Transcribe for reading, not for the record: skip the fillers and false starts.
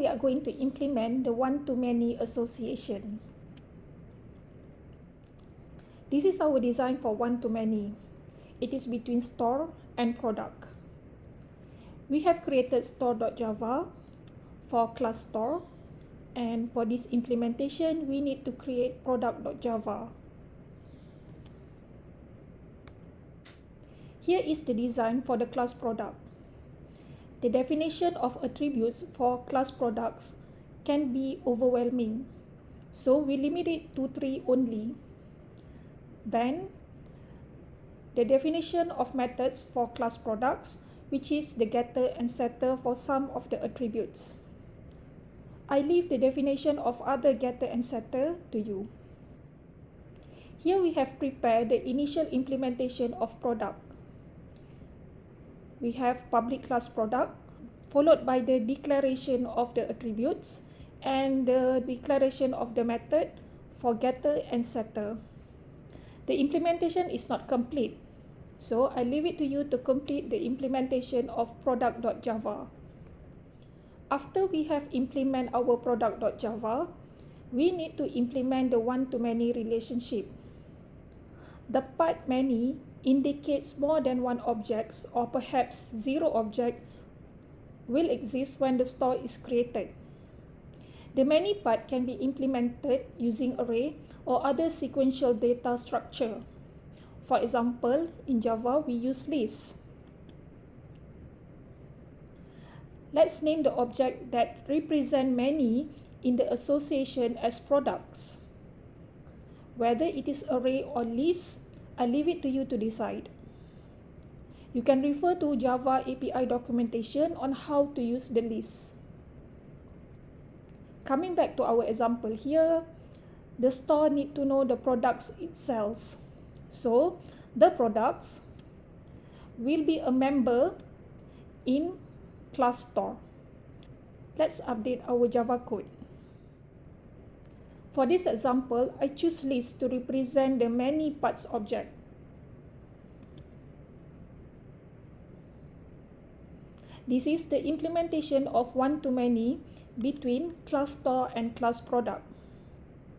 we are going to implement the one-to-many association. This is our design for one-to-many. It is between store and product. We have created store.java for class store, and for this implementation, we need to create product.java. Here is the design for the class product. The definition of attributes for class products can be overwhelming, so we limit it to 3 only. Then, the definition of methods for class products, which is the getter and setter for some of the attributes. I leave the definition of other getter and setter to you. Here we have prepared the initial implementation of product. We have public class product, followed by the declaration of the attributes and the declaration of the method for getter and setter. The implementation is not complete, so I leave it to you to complete the implementation of product.java. After we have implemented our product.java, we need to implement the one-to-many relationship. The part many indicates more than one objects, or perhaps 0 object will exist when the store is created. The many part can be implemented using array or other sequential data structure. For example, in Java, we use list. Let's name the object that represent many in the association as products. Whether it is array or list, I leave it to you to decide. You can refer to Java API documentation on how to use the list. Coming back to our example here, the store need to know the products it sells. So, the products will be a member in class store. Let's update our Java code. For this example, I choose list to represent the many parts object. This is the implementation of one-to-many between class store and class product.